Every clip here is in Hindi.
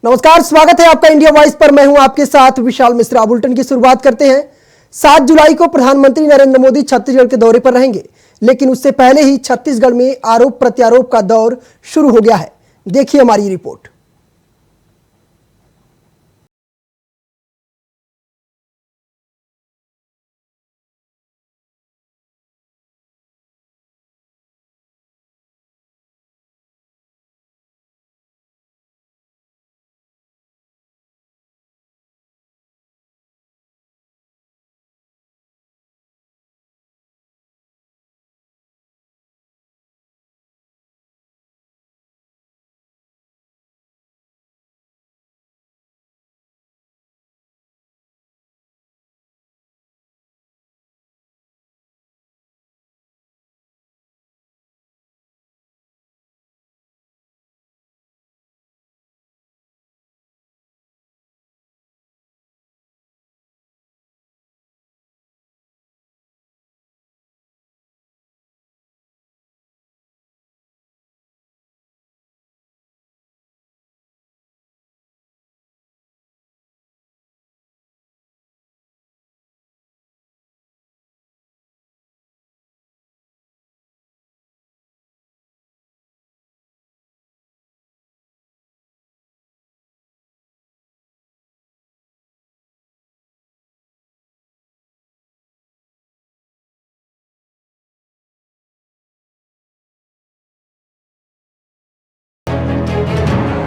नमस्कार, स्वागत है आपका इंडिया वॉइस पर। मैं हूं आपके साथ विशाल मिश्रा। बुलेटिन की शुरुआत करते हैं। 7 जुलाई को प्रधानमंत्री नरेंद्र मोदी छत्तीसगढ़ के दौरे पर रहेंगे, लेकिन उससे पहले ही छत्तीसगढ़ में आरोप प्रत्यारोप का दौर शुरू हो गया है। देखिए हमारी रिपोर्ट।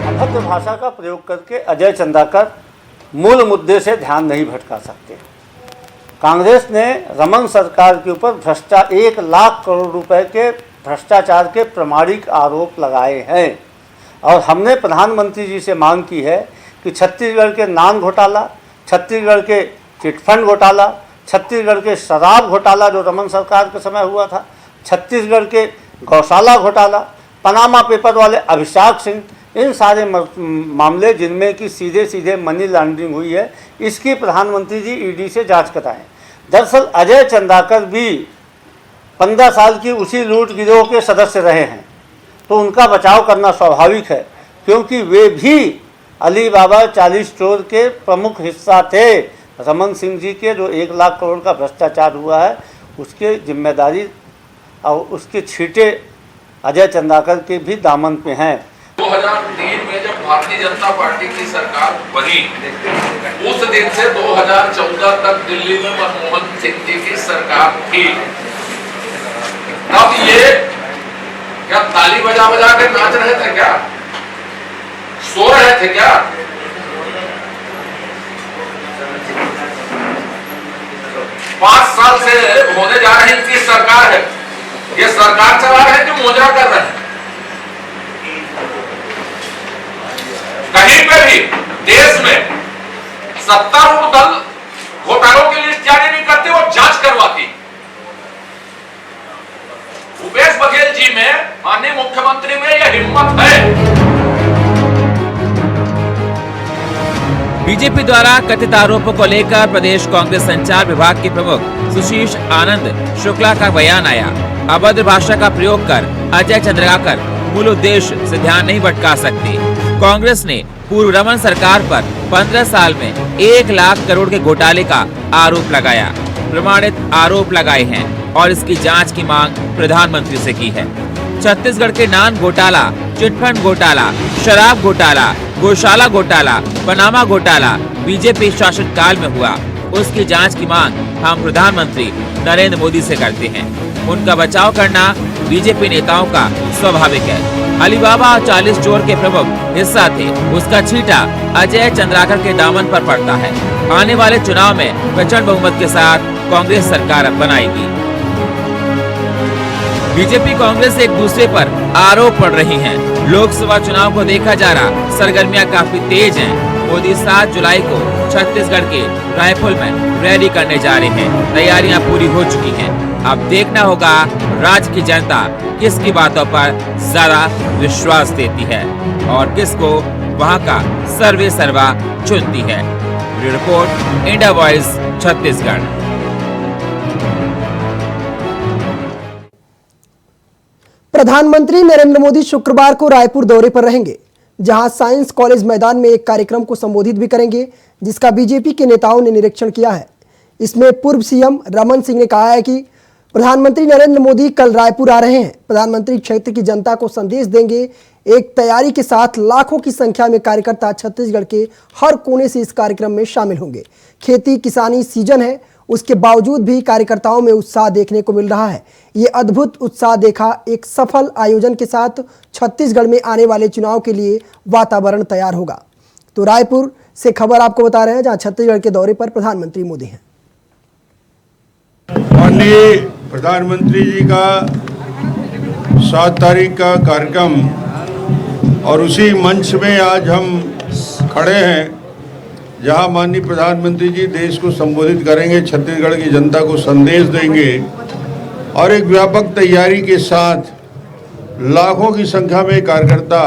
अभद्र भाषा का प्रयोग करके अजय चंद्राकर मूल मुद्दे से ध्यान नहीं भटका सकते। कांग्रेस ने रमन सरकार के ऊपर 1 लाख करोड़ रुपए के भ्रष्टाचार के प्रमाणिक आरोप लगाए हैं और हमने प्रधानमंत्री जी से मांग की है कि छत्तीसगढ़ के नान घोटाला, छत्तीसगढ़ के चिटफंड घोटाला, छत्तीसगढ़ के शराब घोटाला जो रमन सरकार के समय हुआ था, छत्तीसगढ़ के गौशाला घोटाला, पनामा पेपर वाले अभिषेक सिंह, इन सारे मामले जिनमें कि सीधे सीधे मनी लॉन्ड्रिंग हुई है, इसकी प्रधानमंत्री जी ईडी से जांच कराएं। दरअसल अजय चंद्राकर भी 15 साल की उसी लूट गिरोह के सदस्य रहे हैं, तो उनका बचाव करना स्वाभाविक है, क्योंकि वे भी अली बाबा 40 चोर के प्रमुख हिस्सा थे। रमन सिंह जी के जो 1 लाख करोड़ का भ्रष्टाचार हुआ है, उसके जिम्मेदारी और उसके छींटे अजय चंद्राकर के भी दामन पे हैं। 2003 में जब भारतीय जनता पार्टी की सरकार बनी, उस दिन से 2014 तक दिल्ली में मनमोहन सिंह जी की सरकार थी। तब ये क्या ताली बजा बजा के नाच रहे थे क्या? सो रहे थे क्या? पांच साल से होने जा रही इनकी सरकार है। ये सरकार चला रहे हैं कि मोजरा कर रहे हैं? कहीं पे भी देश में सत्तारूढ़ दल घोटालों की लिस्ट जारी नहीं करती, वो जांच करवाती। भूपेश बघेल जी में, माननीय मुख्यमंत्री में यह हिम्मत है। बीजेपी द्वारा कथित आरोपों को लेकर प्रदेश कांग्रेस संचार विभाग के प्रमुख सुशीष आनंद शुक्ला का बयान आया। अभद्र भाषा का प्रयोग कर अजय चंद्राकर मूल उद्देश्य से ध्यान नहीं भटका सकते। कांग्रेस ने पूर्व रमन सरकार पर 15 साल में 1 लाख करोड़ के घोटाले का आरोप लगाया, प्रमाणित आरोप लगाए हैं और इसकी जांच की मांग प्रधानमंत्री से की है। छत्तीसगढ़ के नान घोटाला, चिटफंड घोटाला, शराब घोटाला, गौशाला घोटाला, पनामा घोटाला बीजेपी शासन काल में हुआ, उसकी जांच की मांग हम प्रधानमंत्री नरेंद्र मोदी से करते हैं। उनका बचाव करना बीजेपी नेताओं का स्वाभाविक है। अलीबाबा 40 चोर के प्रमुख हिस्सा थे, उसका छींटा अजय चंद्राकर के दामन पर पड़ता है। आने वाले चुनाव में प्रचंड बहुमत के साथ कांग्रेस सरकार बनाएगी। बीजेपी कांग्रेस एक दूसरे पर आरोप पड़ रही हैं। लोकसभा चुनाव को देखा जा रहा सरगर्मियां काफी तेज हैं। मोदी 7 जुलाई को छत्तीसगढ़ के रायपुर में रैली करने जा रहे हैं। तैयारियां पूरी हो चुकी हैं। अब देखना होगा राज्य की जनता किसकी बातों पर ज्यादा विश्वास देती है और किसको वहां का सर्वे सर्वा चुनती है। Report India voice Chhattisgarh. प्रधानमंत्री नरेंद्र मोदी शुक्रवार को रायपुर दौरे पर रहेंगे। जहां साइंस कॉलेज मैदान में एक कार्यक्रम को संबोधित भी करेंगे, जिसका बीजेपी के नेताओं ने निरीक्षण किया है। इसमें पूर्व सीएम रमन सिंह ने कहा है कि प्रधानमंत्री नरेंद्र मोदी कल रायपुर आ रहे हैं। प्रधानमंत्री क्षेत्र की जनता को संदेश देंगे। एक तैयारी के साथ लाखों की संख्या में कार्यकर्ता छत्तीसगढ़ के हर कोने से इस कार्यक्रम में शामिल होंगे। खेती किसानी सीजन है, उसके बावजूद भी कार्यकर्ताओं में उत्साह देखने को मिल रहा है। ये अद्भुत उत्साह देखा एक सफल आयोजन के साथ छत्तीसगढ़ में आने वाले चुनाव के लिए वातावरण तैयार होगा। तो रायपुर से खबर आपको बता रहे हैं, जहां छत्तीसगढ़ के दौरे पर प्रधानमंत्री मोदी हैं। माननीय प्रधानमंत्री जी का 7 तारीख का कार्यक्रम और उसी मंच में आज हम खड़े हैं, जहां माननीय प्रधानमंत्री जी देश को संबोधित करेंगे, छत्तीसगढ़ की जनता को संदेश देंगे और एक व्यापक तैयारी के साथ लाखों की संख्या में कार्यकर्ता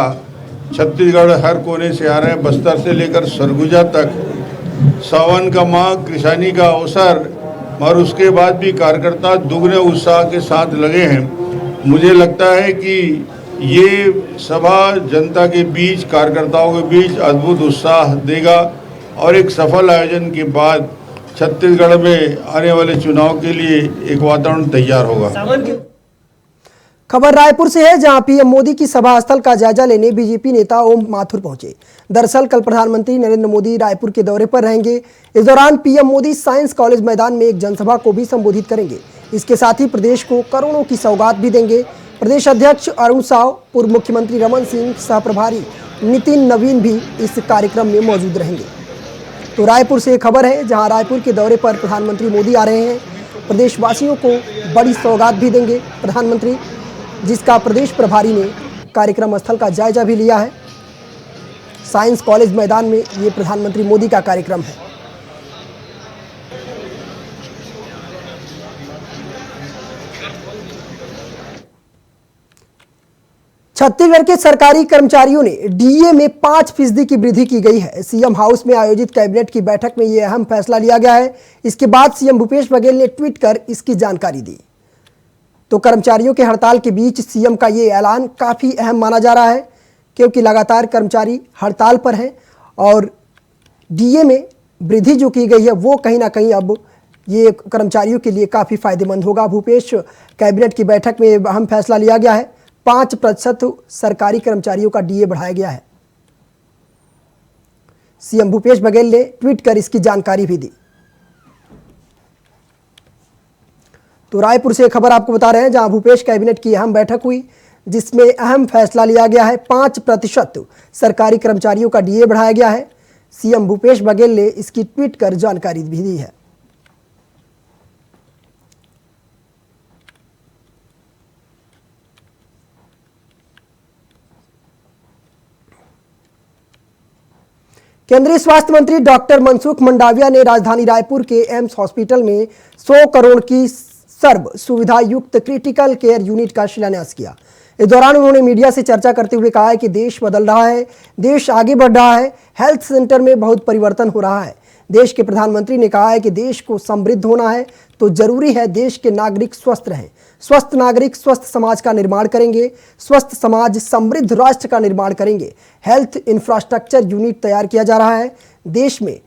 छत्तीसगढ़ हर कोने से आ रहे हैं। बस्तर से लेकर सरगुजा तक सावन का माह, किसानी का अवसर और उसके बाद भी कार्यकर्ता दुगने उत्साह के साथ लगे हैं। मुझे लगता है कि ये सभा जनता के बीच, कार्यकर्ताओं के बीच अद्भुत उत्साह देगा और एक सफल आयोजन के बाद छत्तीसगढ़ में आने वाले चुनाव के लिए एक वातावरण तैयार होगा। खबर रायपुर से है, जहां पीएम मोदी की सभा स्थल का जायजा लेने बीजेपी नेता ओम माथुर पहुंचे। दरअसल कल प्रधानमंत्री नरेंद्र मोदी रायपुर के दौरे पर रहेंगे। इस दौरान पीएम मोदी साइंस कॉलेज मैदान में एक जनसभा को भी संबोधित करेंगे। इसके साथ ही प्रदेश को करोड़ों की सौगात भी देंगे। प्रदेश अध्यक्ष अरुण साव, पूर्व मुख्यमंत्री रमन सिंह, सह प्रभारी नितिन नवीन भी इस कार्यक्रम में मौजूद रहेंगे। तो रायपुर से खबर है, जहां रायपुर के दौरे पर प्रधानमंत्री मोदी आ रहे हैं। प्रदेशवासियों को बड़ी सौगात भी देंगे प्रधानमंत्री, जिसका प्रदेश प्रभारी ने कार्यक्रम स्थल का जायजा भी लिया है। साइंस कॉलेज मैदान में ये प्रधानमंत्री मोदी का कार्यक्रम है। छत्तीसगढ़ के सरकारी कर्मचारियों ने डीए में 5% की वृद्धि की गई है। सीएम हाउस में आयोजित कैबिनेट की बैठक में यह अहम फैसला लिया गया है। इसके बाद सीएम भूपेश बघेल ने ट्वीट कर इसकी जानकारी दी। तो कर्मचारियों के हड़ताल के बीच सीएम का ये ऐलान काफ़ी अहम माना जा रहा है, क्योंकि लगातार कर्मचारी हड़ताल पर हैं और डीए में वृद्धि जो की गई है वो कहीं ना कहीं अब ये कर्मचारियों के लिए काफ़ी फायदेमंद होगा। भूपेश कैबिनेट की बैठक में अहम फैसला लिया गया है। 5% सरकारी कर्मचारियों का डीए बढ़ाया गया है। सीएम भूपेश बघेल ने ट्वीट कर इसकी जानकारी भी दी। तो रायपुर से खबर आपको बता रहे हैं, जहां भूपेश कैबिनेट की अहम बैठक हुई, जिसमें अहम फैसला लिया गया है। 5% सरकारी कर्मचारियों का डीए बढ़ाया गया है। सीएम भूपेश बघेल ने इसकी ट्वीट कर जानकारी भी दी है। केंद्रीय स्वास्थ्य मंत्री डॉक्टर मनसुख मंडाविया ने राजधानी रायपुर के एम्स हॉस्पिटल में 100 करोड़ की सर्व सुविधा युक्त क्रिटिकल केयर यूनिट का शिलान्यास किया। इस दौरान उन्होंने मीडिया से चर्चा करते हुए कहा है कि देश बदल रहा है, देश आगे बढ़ रहा है, हेल्थ सेंटर में बहुत परिवर्तन हो रहा है। देश के प्रधानमंत्री ने कहा है कि देश को समृद्ध होना है तो जरूरी है देश के नागरिक स्वस्थ रहें। स्वस्थ नागरिक स्वस्थ समाज का निर्माण करेंगे, स्वस्थ समाज समृद्ध राष्ट्र का निर्माण करेंगे। हेल्थ इंफ्रास्ट्रक्चर यूनिट तैयार किया जा रहा है। देश में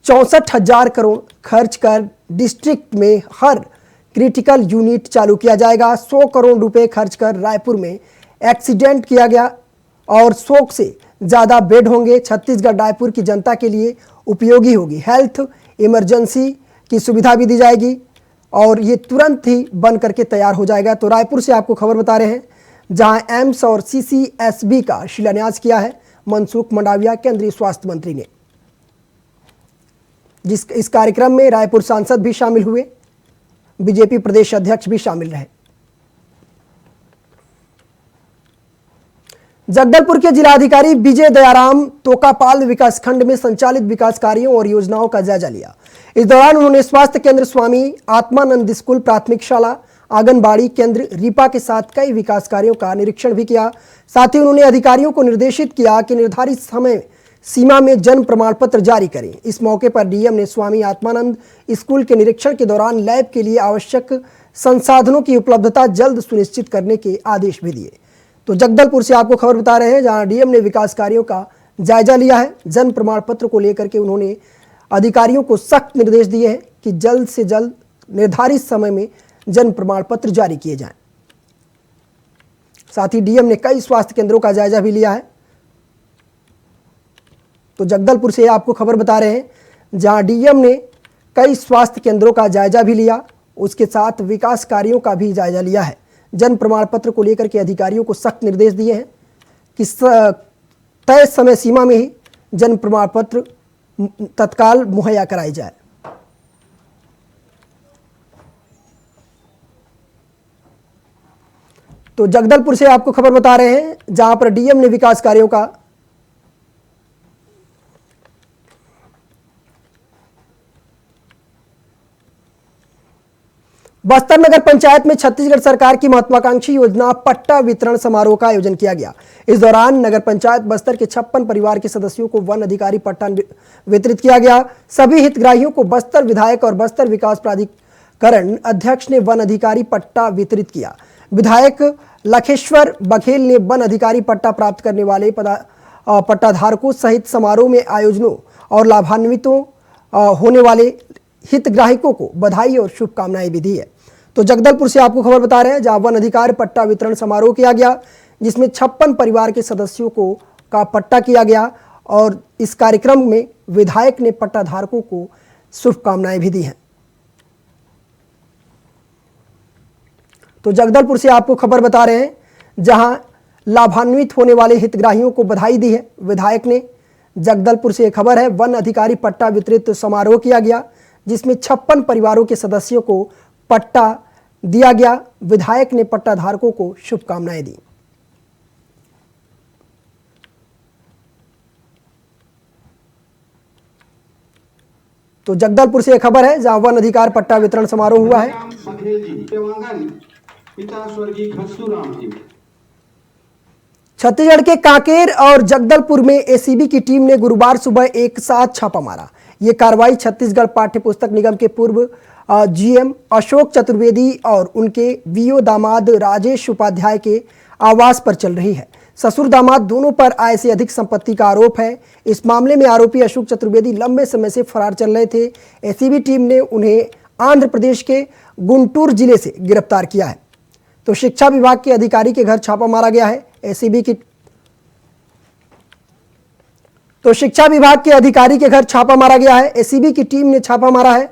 64,000 करोड़ खर्च कर डिस्ट्रिक्ट में हर क्रिटिकल यूनिट चालू किया जाएगा। 100 करोड़ रुपए खर्च कर रायपुर में एक्सीडेंट किया गया और 100 से ज़्यादा बेड होंगे। छत्तीसगढ़ रायपुर की जनता के लिए उपयोगी होगी। हेल्थ इमरजेंसी की सुविधा भी दी जाएगी और ये तुरंत ही बन करके तैयार हो जाएगा। तो रायपुर से आपको खबर बता रहे हैं, जहां एम्स और CCSB का शिलान्यास किया है मनसुख मंडाविया केंद्रीय स्वास्थ्य मंत्री ने। इस कार्यक्रम में रायपुर सांसद भी शामिल हुए, बीजेपी प्रदेश अध्यक्ष भी शामिल रहे। जगदलपुर के जिलाधिकारी विजय दयाराम तोकापाल विकासखंड में संचालित विकास कार्यों और योजनाओं का जायजा लिया। इस दौरान उन्होंने स्वास्थ्य केंद्र स्वामी आत्मानंद स्कूल, प्राथमिक शाला, आंगनबाड़ी केंद्र रीपा के साथ कई विकास कार्यों का निरीक्षण भी किया। साथ ही उन्होंने अधिकारियों को निर्देशित किया कि निर्धारित समय सीमा में जन्म प्रमाण पत्र जारी करें। इस मौके पर डीएम ने स्वामी आत्मानंद स्कूल के निरीक्षण के दौरान लैब के लिए आवश्यक संसाधनों की उपलब्धता जल्द सुनिश्चित करने के आदेश भी दिए। तो जगदलपुर से आपको खबर बता रहे हैं, जहां डीएम ने विकास कार्यों का जायजा लिया है। जन्म प्रमाण पत्र को लेकर के उन्होंने अधिकारियों को सख्त निर्देश दिए हैं कि जल्द से जल्द निर्धारित समय में जन्म प्रमाण पत्र जारी किए जाएं। साथ ही डीएम ने कई स्वास्थ्य केंद्रों का जायजा भी लिया है। तो जगदलपुर से आपको खबर बता रहे हैं, जहां डीएम ने कई स्वास्थ्य केंद्रों का जायजा भी लिया, उसके साथ विकास कार्यों का भी जायजा लिया है। जन्म प्रमाण पत्र को लेकर के अधिकारियों को सख्त निर्देश दिए हैं कि तय समय सीमा में ही जन्म प्रमाण पत्र तत्काल मुहैया कराई जाए। तो जगदलपुर से आपको खबर बता रहे हैं, जहां पर डीएम ने विकास कार्यों का बस्तर नगर पंचायत में छत्तीसगढ़ सरकार की महत्वाकांक्षी योजना पट्टा वितरण समारोह का आयोजन किया गया। इस दौरान नगर पंचायत बस्तर के 56 परिवार के सदस्यों को वन अधिकारी पट्टा वितरित किया गया। सभी हितग्राहियों को बस्तर विधायक और बस्तर विकास प्राधिकरण अध्यक्ष ने वन अधिकारी पट्टा वितरित किया। विधायक लखेश्वर बघेल ने वन अधिकारी पट्टा प्राप्त करने वाले पट्टाधारकों सहित समारोह में आयोजनों और लाभान्वितों होने वाले हितग्राहिकों को बधाई और शुभकामनाएं भी दी है। तो जगदलपुर से आपको खबर बता रहे हैं, जहां वन अधिकार पट्टा वितरण समारोह किया गया, जिसमें 56 परिवार के सदस्यों को का पट्टा किया गया और इस कार्यक्रम में विधायक ने पट्टाधारकों को शुभकामनाएं भी दी हैं। तो जगदलपुर से आपको खबर बता रहे हैं, जहां लाभान्वित होने वाले हितग्राहियों को बधाई दी है विधायक ने। जगदलपुर से खबर है, वन अधिकारी पट्टा वितरित समारोह किया गया, जिसमें 56 परिवारों के सदस्यों को पट्टा दिया गया। विधायक ने पट्टाधारकों को शुभकामनाएं दी। तो जगदलपुर से खबर है, जहां वन अधिकार पट्टा वितरण समारोह हुआ है। पिता स्वर्गीय खस्तूराम जी। छत्तीसगढ़ के कांकेर और जगदलपुर में एसीबी की टीम ने गुरुवार सुबह एक साथ छापा मारा। ये कार्रवाई छत्तीसगढ़ पाठ्य पुस्तक निगम के पूर्व जीएम अशोक चतुर्वेदी और उनके वीओ दामाद राजेश उपाध्याय के आवास पर चल रही है। ससुर दामाद दोनों पर आय से अधिक संपत्ति का आरोप है। इस मामले में आरोपी अशोक चतुर्वेदी लंबे समय से फरार चल रहे थे। एसीबी टीम ने उन्हें आंध्र प्रदेश के गुंटूर जिले से गिरफ्तार किया है। तो शिक्षा विभाग के अधिकारी के घर छापा मारा गया है। शिक्षा विभाग के अधिकारी के घर छापा मारा गया है। एसीबी की टीम ने छापा मारा है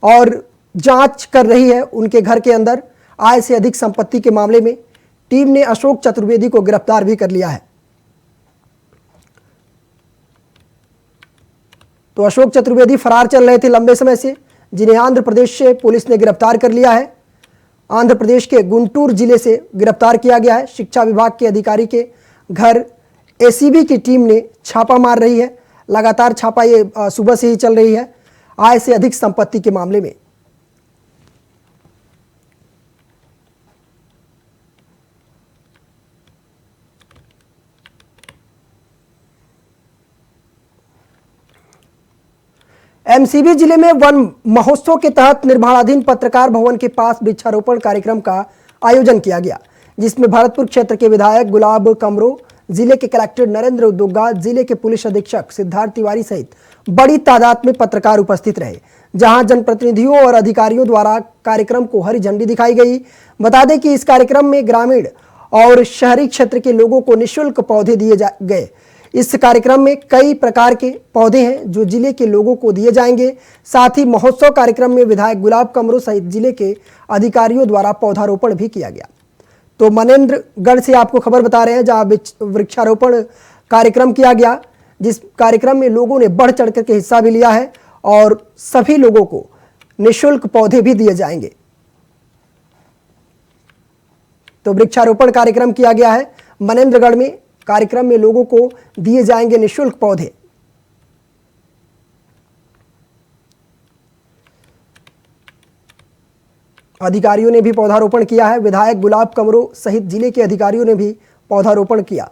और जांच कर रही है उनके घर के अंदर आय से अधिक संपत्ति के मामले में। टीम ने अशोक चतुर्वेदी को गिरफ्तार भी कर लिया है। तो अशोक चतुर्वेदी फरार चल रहे थे लंबे समय से, जिन्हें आंध्र प्रदेश से पुलिस ने गिरफ्तार कर लिया है। आंध्र प्रदेश के गुंटूर जिले से गिरफ्तार किया गया है। शिक्षा विभाग के अधिकारी के घर एसीबी की टीम ने छापा मार रही है। लगातार छापा ये सुबह से ही चल रही है आय से अधिक संपत्ति के मामले में। एमसीबी जिले में वन महोत्सव के तहत निर्माणाधीन पत्रकार भवन के पास वृक्षारोपण कार्यक्रम का आयोजन किया गया, जिसमें भरतपुर क्षेत्र के विधायक गुलाब कमरो, जिले के कलेक्टर नरेंद्र दुग्गा, जिले के पुलिस अधीक्षक सिद्धार्थ तिवारी सहित बड़ी तादाद में पत्रकार उपस्थित रहे। जहां जनप्रतिनिधियों और अधिकारियों द्वारा कार्यक्रम को हरी झंडी दिखाई गई। बता दें कि इस कार्यक्रम में ग्रामीण और शहरी क्षेत्र के लोगों को निःशुल्क पौधे दिए गए। इस कार्यक्रम में कई प्रकार के पौधे हैं जो जिले के लोगों को दिए जाएंगे। साथ ही महोत्सव कार्यक्रम में विधायक गुलाब कमरो सहित जिले के अधिकारियों द्वारा पौधारोपण भी किया गया। तो मनेन्द्रगढ़ से आपको खबर बता रहे हैं, जहां वृक्षारोपण कार्यक्रम किया गया, जिस कार्यक्रम में लोगों ने बढ़ चढ़ करके हिस्सा भी लिया है और सभी लोगों को निःशुल्क पौधे भी दिए जाएंगे। तो वृक्षारोपण कार्यक्रम किया गया है मनेन्द्रगढ़ में। कार्यक्रम में लोगों को दिए जाएंगे निःशुल्क पौधे। अधिकारियों ने भी पौधारोपण किया है। विधायक गुलाब कमरो सहित जिले के अधिकारियों ने भी पौधारोपण किया।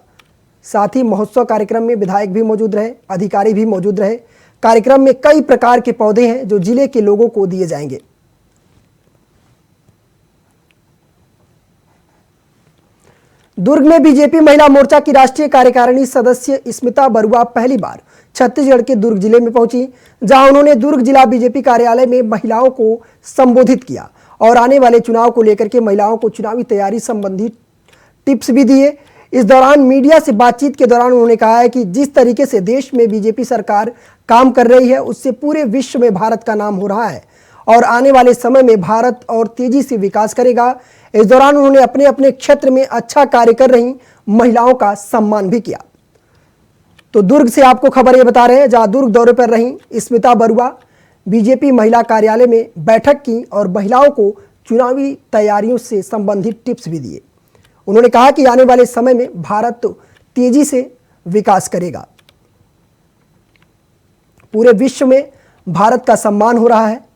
साथ ही महोत्सव कार्यक्रम में विधायक भी मौजूद रहे, अधिकारी भी मौजूद रहे। कार्यक्रम में कई प्रकार के पौधे हैं जो जिले के लोगों को दिए जाएंगे। दुर्ग में बीजेपी महिला मोर्चा की राष्ट्रीय कार्यकारिणी सदस्य स्मिता बरुआ पहली बार छत्तीसगढ़ के दुर्ग जिले में पहुंची, जहां उन्होंने दुर्ग जिला बीजेपी कार्यालय में महिलाओं को संबोधित किया और आने वाले चुनाव को लेकर के महिलाओं को चुनावी तैयारी संबंधी टिप्स भी दिए। इस दौरान मीडिया से बातचीत के दौरान उन्होंने कहा है कि जिस तरीके से देश में बीजेपी सरकार काम कर रही है उससे पूरे विश्व में भारत का नाम हो रहा है और आने वाले समय में भारत और तेजी से विकास करेगा। इस दौरान उन्होंने अपने अपने क्षेत्र में अच्छा कार्य कर रही महिलाओं का सम्मान भी किया। तो दुर्ग से आपको खबर ये बता रहे हैं, जहां दुर्ग दौरे पर रही स्मिता बरुआ बीजेपी महिला कार्यालय में बैठक की और महिलाओं को चुनावी तैयारियों से संबंधित टिप्स भी दिए। उन्होंने कहा कि आने वाले समय में भारत तेजी से विकास करेगा, पूरे विश्व में भारत का सम्मान हो रहा है।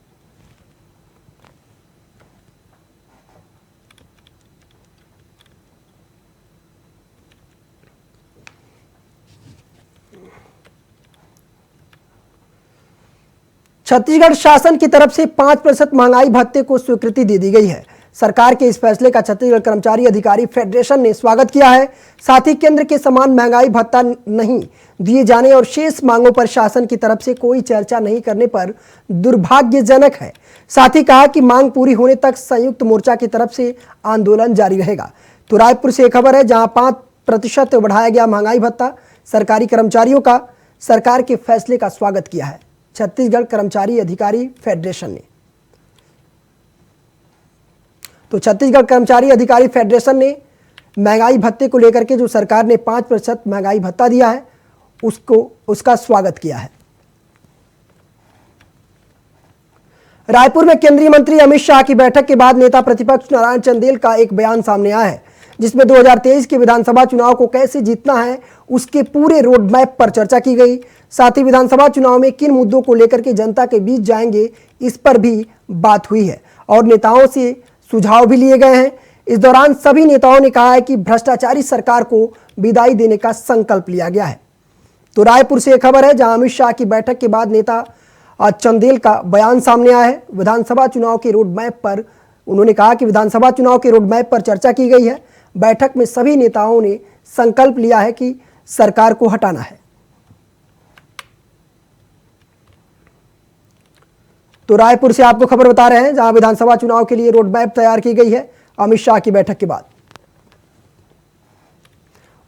छत्तीसगढ़ शासन की तरफ से 5% महंगाई भत्ते को स्वीकृति दे दी गई है। सरकार के इस फैसले का छत्तीसगढ़ कर्मचारी अधिकारी फेडरेशन ने स्वागत किया है। साथ ही केंद्र के समान महंगाई भत्ता नहीं दिए जाने और शेष मांगों पर शासन की तरफ से कोई चर्चा नहीं करने पर दुर्भाग्यजनक है। साथ ही कहा कि मांग पूरी होने तक संयुक्त मोर्चा की तरफ से आंदोलन जारी रहेगा। तो रायपुर से एक खबर है, जहां 5% बढ़ाया गया महंगाई भत्ता। सरकारी कर्मचारियों का सरकार के फैसले का स्वागत किया है छत्तीसगढ़ कर्मचारी अधिकारी फेडरेशन ने। तो छत्तीसगढ़ कर्मचारी अधिकारी फेडरेशन ने महंगाई भत्ते को लेकर के जो सरकार ने 5% महंगाई भत्ता दिया है उसका स्वागत किया है। रायपुर में केंद्रीय मंत्री अमित शाह की बैठक के बाद नेता प्रतिपक्ष नारायण चंदेल का एक बयान सामने आया है, जिसमें 2023 के विधानसभा चुनाव को कैसे जीतना है उसके पूरे रोड मैप पर चर्चा की गई। साथ ही विधानसभा चुनाव में किन मुद्दों को लेकर के जनता के बीच जाएंगे इस पर भी बात हुई है और नेताओं से सुझाव भी लिए गए हैं। इस दौरान सभी नेताओं ने कहा है कि भ्रष्टाचारी सरकार को विदाई देने का संकल्प लिया गया है। तो रायपुर से एक खबर है, जहां अमित शाह की बैठक के बाद नेता चंदेल का बयान सामने आया है। विधानसभा चुनाव के रोड मैप पर उन्होंने कहा कि विधानसभा चुनाव के रोड मैप पर चर्चा की गई है। बैठक में सभी नेताओं ने संकल्प लिया है कि सरकार को हटाना है। तो रायपुर से आपको खबर बता रहे हैं, जहां विधानसभा चुनाव के लिए रोड मैप तैयार की गई है अमित शाह की बैठक के बाद।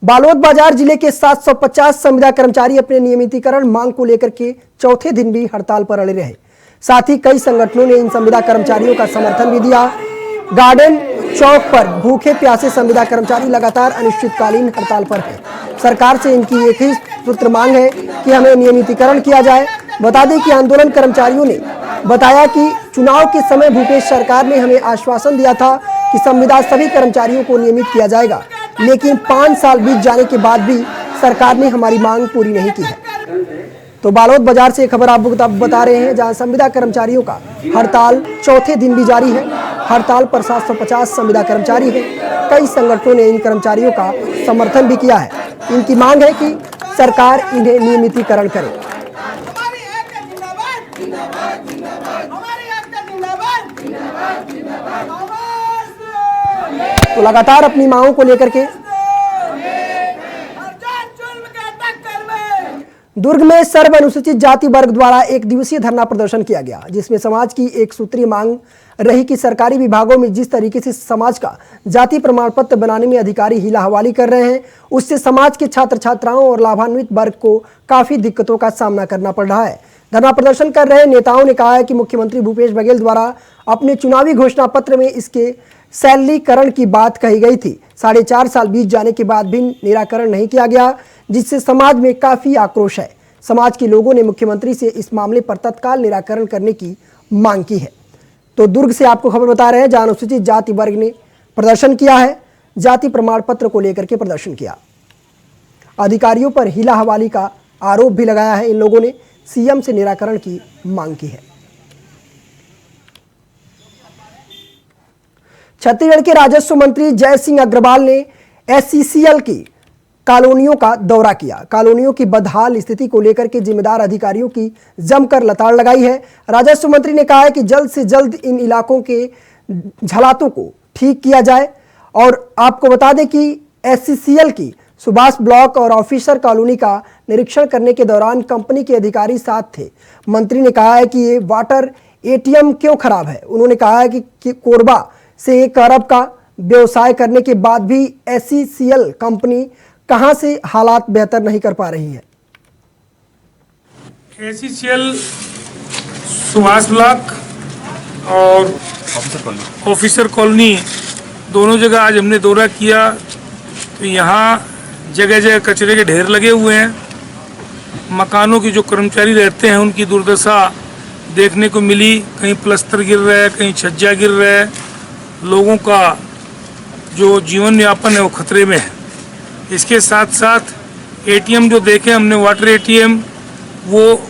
बालोद बाजार जिले के 750 संविदा कर्मचारी अपने नियमितीकरण मांग को लेकर के चौथे दिन भी हड़ताल पर अड़े रहे। साथ ही कई संगठनों ने इन संविदा कर्मचारियों का समर्थन भी दिया। गार्डन चौक पर भूखे प्यासे संविदा कर्मचारी लगातार अनिश्चितकालीन हड़ताल पर है। सरकार से इनकी एक ही सूत्र मांग है कि हमें नियमितीकरण किया जाए। बता दें कि आंदोलन कर्मचारियों ने बताया कि चुनाव के समय भूपेश सरकार ने हमें आश्वासन दिया था कि संविदा सभी कर्मचारियों को नियमित किया जाएगा, लेकिन 5 साल बीत जाने के बाद भी सरकार ने हमारी मांग पूरी नहीं की है। तो बालोद बाजार से खबर आपको बता रहे हैं, जहां संविदा कर्मचारियों का हड़ताल चौथे दिन भी जारी है। हड़ताल पर 750 संविदा कर्मचारी हैं। कई संगठनों ने इन कर्मचारियों का समर्थन भी किया है। इनकी मांग है कि सरकार इन्हें नियमितीकरण करे। तो लगातार अपनी मांगों को लेकर के दुर्ग में सर्व अनुसूचित जाति वर्ग द्वारा एक दिवसीय धरना प्रदर्शन किया गया, जिसमें समाज की एक सूत्रीय मांग रही कि सरकारी विभागों में जिस तरीके से समाज का जाति प्रमाण पत्र बनाने में अधिकारी हीला हवाली कर रहे हैं, उससे समाज के छात्र छात्राओं और लाभान्वित वर्ग को काफी दिक्कतों का सामना करना पड़ रहा है। धरना प्रदर्शन कर रहे नेताओं ने कहा है कि मुख्यमंत्री भूपेश बघेल द्वारा अपने चुनावी घोषणा पत्र में इसके सरलीकरण की बात कही गई थी। 4.5 साल बीत जाने के बाद भी निराकरण नहीं किया गया, जिससे समाज में काफी आक्रोश है। समाज के लोगों ने मुख्यमंत्री से इस मामले पर तत्काल निराकरण करने की मांग की है। तो दुर्ग से आपको खबर बता रहे हैं, जहां अनुसूचित जाति वर्ग ने प्रदर्शन किया है। जाति प्रमाण पत्र को लेकर के प्रदर्शन किया। अधिकारियों पर हीला हवाली का आरोप भी लगाया है। इन लोगों ने सीएम से निराकरण की मांग की है। छत्तीसगढ़ के राजस्व मंत्री जय सिंह अग्रवाल ने एससीसीएल की कॉलोनियों का दौरा किया। कॉलोनियों की बदहाल स्थिति को लेकर के जिम्मेदार अधिकारियों की जमकर लताड़ लगाई है। राजस्व मंत्री ने कहा है कि जल्द से जल्द इन इलाकों के झलातों को ठीक किया जाए। और आपको बता दें कि SCCL की सुभाष ब्लॉक और ऑफिसर कॉलोनी का निरीक्षण करने के दौरान कंपनी के अधिकारी साथ थे। मंत्री ने कहा है कि ये वाटर ATM क्यों खराब है। उन्होंने कहा है कि कोरबा से 1 अरब का व्यवसाय करने के बाद भी SCCL कंपनी कहां से हालात बेहतर नहीं कर पा रही है। SCCL सुभाष ब्लॉक और ऑफिसर कॉलोनी दोनों जगह आज हमने दौरा किया तो यहाँ जगह जगह कचरे के ढेर लगे हुए हैं। मकानों के जो कर्मचारी रहते हैं उनकी दुर्दशा देखने को मिली। कहीं प्लास्टर गिर रहा है, कहीं छज्जा गिर रहा है। लोगों का जो जीवन यापन है वो खतरे में है। इसके साथ साथ ATM जो देखे हमने, वाटर ATM, वो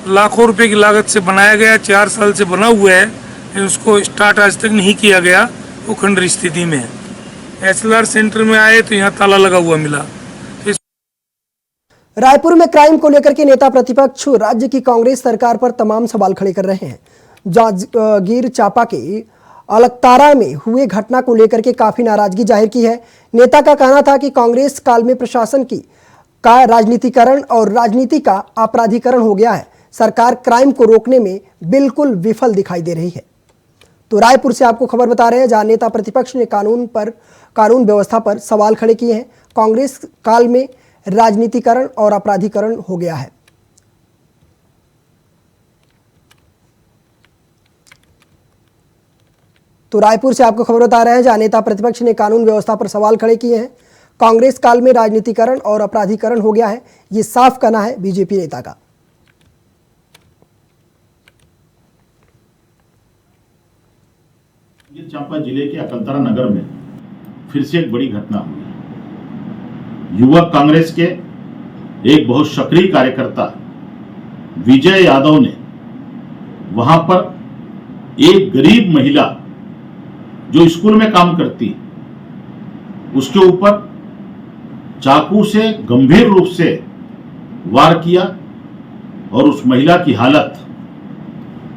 लाखों रुपए की लागत से बनाया गया, 4 साल से बना हुआ है, लेकिन उसको स्टार्ट आज तक नहीं किया गया, वो खंडर स्थिति में है। SLR सेंटर में आए तो यहाँ ताला लगा हुआ मिला। रायपुर में क्राइम को लेकर के नेता प्रतिपक्ष राज्य की कांग्रेस सरकार पर तमाम सवाल खड़े कर रहे हैं। जागीर चांपा के अलकतारा में हुए घटना को लेकर के काफी नाराजगी जाहिर की है। नेता का कहना था कि कांग्रेस काल में प्रशासन का राजनीतिकरण और राजनीति का आपराधिकरण हो गया है। सरकार क्राइम को रोकने में बिल्कुल विफल दिखाई दे रही है। तो रायपुर से आपको खबर बता रहे हैं जहां नेता प्रतिपक्ष ने कानून व्यवस्था पर सवाल खड़े किए हैं। कांग्रेस काल में राजनीतिकरण और अपराधीकरण हो गया है। तो रायपुर से आपको खबर बता रहे हैं जहां नेता प्रतिपक्ष ने कानून व्यवस्था पर सवाल खड़े किए हैं। कांग्रेस काल में राजनीतिकरण और अपराधीकरण हो गया है, ये साफ कहना है बीजेपी नेता का। चांपा जिले के अकलतरा नगर में फिर से एक बड़ी घटना हुई। युवक कांग्रेस के एक बहुत सक्रिय कार्यकर्ता विजय यादव ने वहां पर एक गरीब महिला जो स्कूल में काम करती, उसके ऊपर चाकू से गंभीर रूप से वार किया और उस महिला की हालत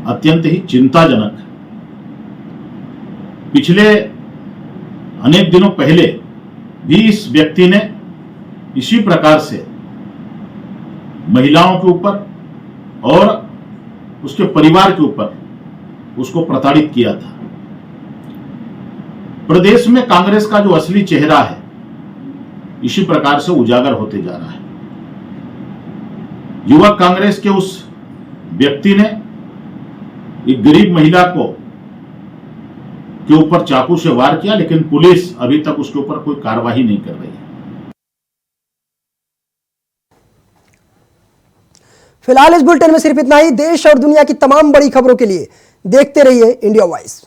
अत्यंत ही चिंताजनक है। पिछले अनेक दिनों पहले भी इस व्यक्ति ने इसी प्रकार से महिलाओं के ऊपर और उसके परिवार के ऊपर उसको प्रताड़ित किया था। प्रदेश में कांग्रेस का जो असली चेहरा है इसी प्रकार से उजागर होते जा रहा है। युवक कांग्रेस के उस व्यक्ति ने एक गरीब महिला के ऊपर चाकू से वार किया, लेकिन पुलिस अभी तक उसके ऊपर कोई कार्रवाई नहीं कर रही है। फिलहाल इस बुलेटिन में सिर्फ इतना ही। देश और दुनिया की तमाम बड़ी खबरों के लिए देखते रहिए इंडिया वॉइस।